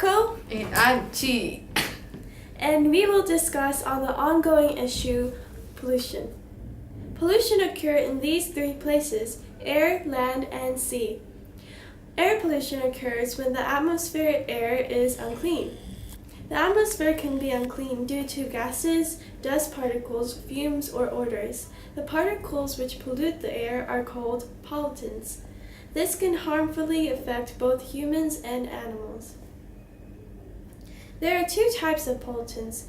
Echo. And I'm Chi. And we will discuss on the ongoing issue, pollution. Pollution occurs in these three places: air, land, and sea. Air pollution occurs when the atmospheric air is unclean. The atmosphere can be unclean due to gases, dust particles, fumes, or odors. The particles which pollute the air are called pollutants. This can harmfully affect both humans and animals. There are two types of pollutants.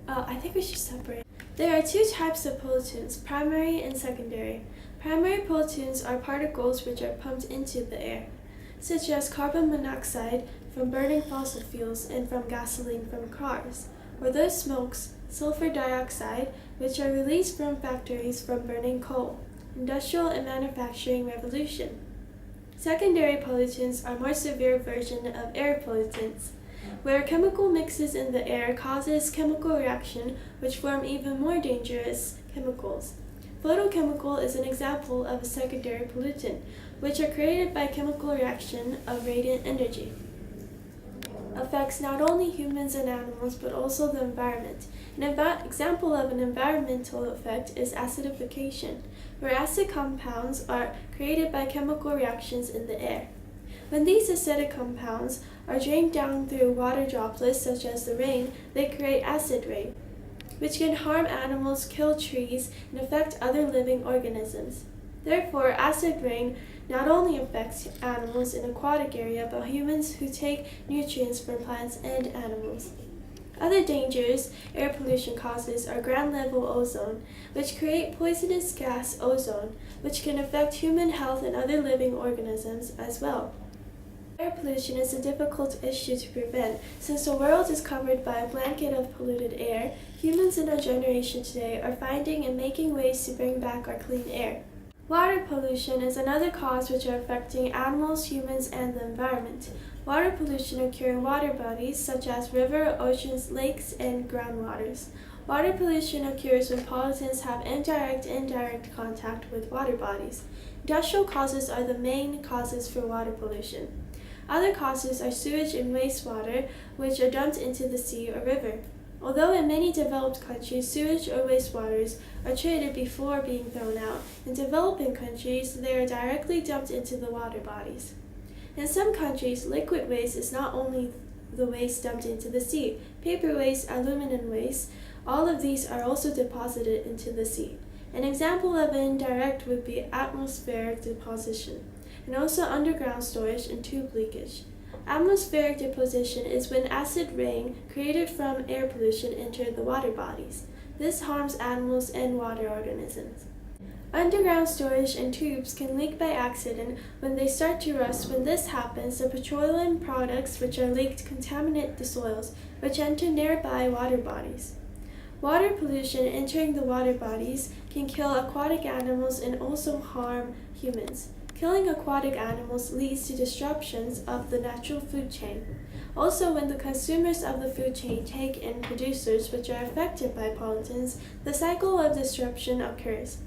I think we should separate. There are two types of pollutants, primary and secondary. Primary pollutants are particles which are pumped into the air, such as carbon monoxide from burning fossil fuels and from gasoline from cars, or those smokes, sulfur dioxide, which are released from factories from burning coal, industrial and manufacturing revolution. Secondary pollutants are more severe version of air pollutants, where chemical mixes in the air causes chemical reaction which form even more dangerous chemicals. Photochemical is an example of a secondary pollutant, which are created by chemical reaction of radiant energy. Affects not only humans and animals but also the environment. An example of an environmental effect is acidification, where acid compounds are created by chemical reactions in the air. When these acidic compounds are drained down through water droplets such as the rain, they create acid rain, which can harm animals, kill trees, and affect other living organisms. Therefore, acid rain not only affects animals in aquatic area, but humans who take nutrients from plants and animals. Other dangers air pollution causes are ground-level ozone, which create poisonous gas ozone, which can affect human health and other living organisms as well. Air pollution is a difficult issue to prevent. Since the world is covered by a blanket of polluted air, humans in our generation today are finding and making ways to bring back our clean air. Water pollution is another cause which are affecting animals, humans, and the environment. Water pollution occurs in water bodies such as rivers, oceans, lakes, and groundwaters. Water pollution occurs when pollutants have indirect contact with water bodies. Industrial causes are the main causes for water pollution. Other causes are sewage and wastewater, which are dumped into the sea or river. Although in many developed countries, sewage or wastewaters are treated before being thrown out, in developing countries, they are directly dumped into the water bodies. In some countries, liquid waste is not only the waste dumped into the sea. Paper waste, aluminum waste, all of these are also deposited into the sea. An example of indirect would be atmospheric deposition, and also underground storage and tube leakage. Atmospheric deposition is when acid rain created from air pollution enters the water bodies. This harms animals and water organisms. Underground storage and tubes can leak by accident when they start to rust. When this happens, the petroleum products which are leaked contaminate the soils, which enter nearby water bodies. Water pollution entering the water bodies can kill aquatic animals and also harm humans. Killing aquatic animals leads to disruptions of the natural food chain. Also, when the consumers of the food chain take in producers which are affected by pollutants, the cycle of disruption occurs.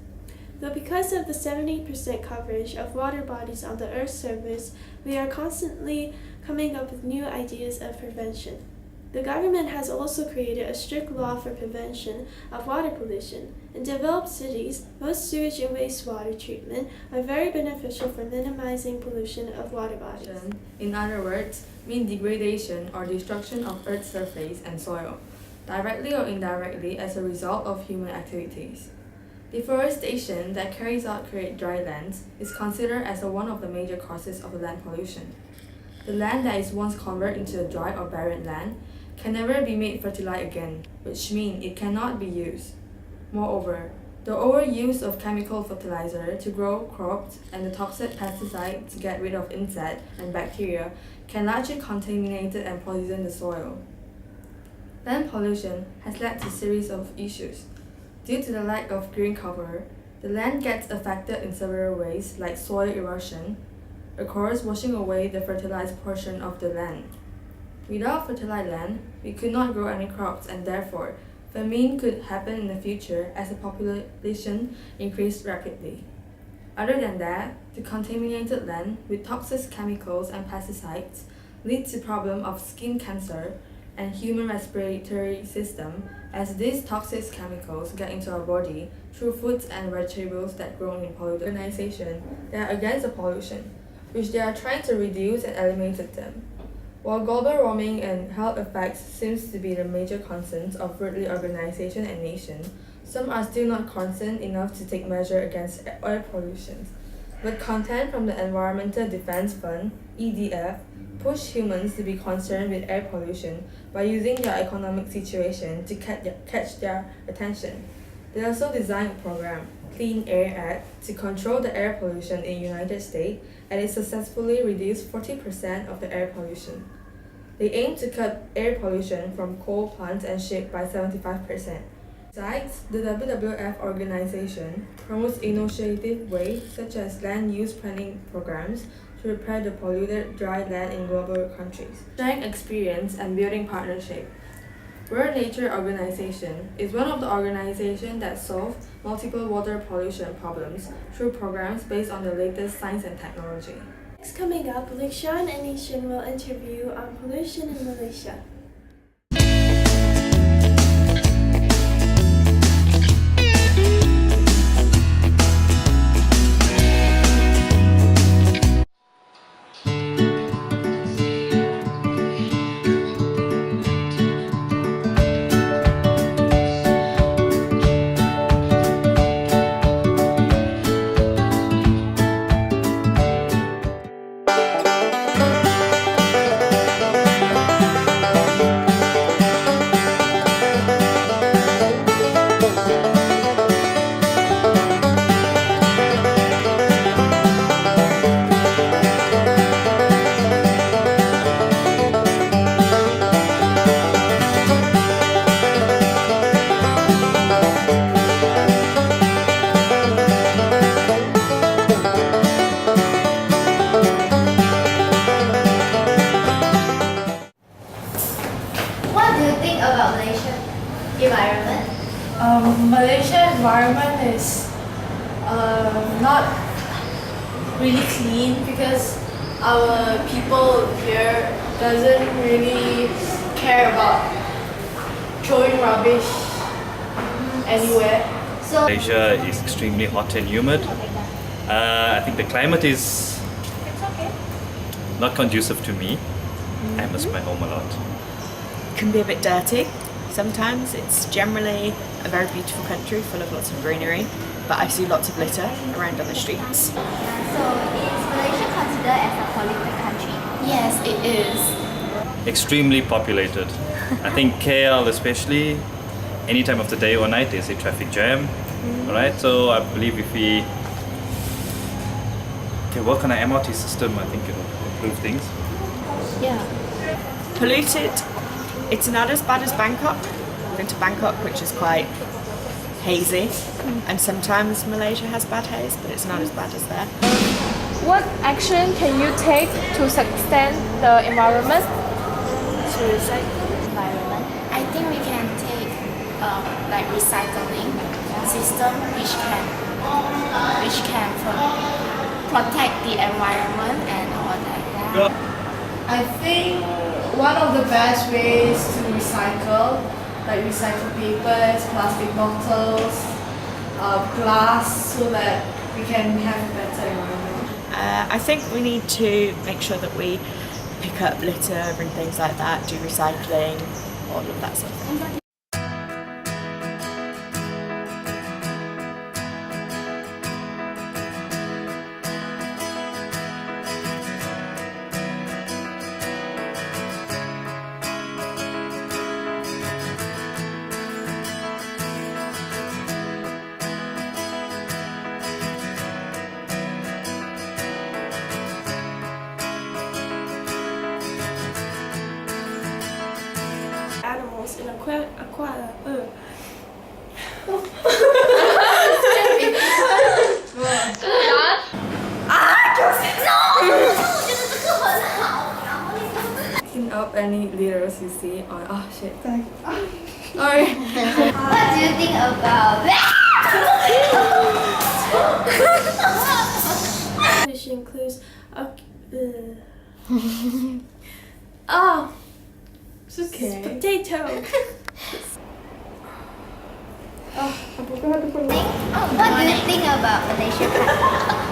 Though because of the 70% coverage of water bodies on the Earth's surface, we are constantly coming up with new ideas of prevention. The government has also created a strict law for prevention of water pollution. In developed cities, most sewage and wastewater treatment are very beneficial for minimizing pollution of water bodies. In other words, mean degradation or destruction of Earth's surface and soil, directly or indirectly as a result of human activities. Deforestation that carries out create dry lands is considered as one of the major causes of land pollution. The land that is once converted into a dry or barren land can never be made fertile again, which means it cannot be used. Moreover, the overuse of chemical fertilizer to grow crops and the toxic pesticide to get rid of insects and bacteria can largely contaminate and poison the soil. Land pollution has led to a series of issues. Due to the lack of green cover, the land gets affected in several ways, like soil erosion occurs, washing away the fertilized portion of the land. Without fertile land, we could not grow any crops, and therefore, famine could happen in the future as the population increased rapidly. Other than that, the contaminated land with toxic chemicals and pesticides lead to problem of skin cancer and human respiratory system, as these toxic chemicals get into our body through foods and vegetables that grow in polluted organization that are against the pollution, which they are trying to reduce and eliminate them. While global warming and health effects seems to be the major concerns of worldly organization and nation, some are still not concerned enough to take measure against air pollution. But content from the Environmental Defense Fund, EDF, push humans to be concerned with air pollution by using their economic situation to catch their attention. They also designed a program, Clean Air Act, to control the air pollution in the United States, and it successfully reduced 40% of the air pollution. They aim to cut air pollution from coal plants and ships by 75%. Besides, the WWF organization promotes innovative ways such as land use planning programs to repair the polluted dry land in global countries, sharing experience and building partnership. World Nature Organization is one of the organizations that solve multiple water pollution problems through programs based on the latest science and technology. Next coming up, Likshan and Nishan will interview on pollution in Malaysia. What do you think about Malaysian environment? Malaysia environment is not really clean because our people here doesn't really care about throwing rubbish anywhere. So, Malaysia is extremely hot and humid. I think the climate is not conducive to me. I miss my home a lot. Can be a bit dirty sometimes. It's generally a very beautiful country full of lots of greenery, but I see lots of litter around on the streets. so is Malaysia considered as a polluted country? Yes, it is. Extremely populated. I think KL especially, any time of the day or night there's a traffic jam. Alright, so I believe if we can work on an MRT system, I think it will improve things. Yeah. Polluted. It's not as bad as Bangkok. I've been to Bangkok, which is quite hazy, and sometimes Malaysia has bad haze, but it's not as bad as there. What action can you take to sustain the environment? Environment. I think we can take like recycling system which can protect the environment and all that. I think one of the best ways to recycle, like recycle papers, plastic bottles, glass, so that we can have a better environment. I think we need to make sure that we pick up litter and things like that, do recycling, all of that sort of thing. Animals in aqua. Picking up any litters you see on. Oh shit. Sorry. What do you think about Pollution includes Oh, It's okay. potato. What do you think about Malaysia country?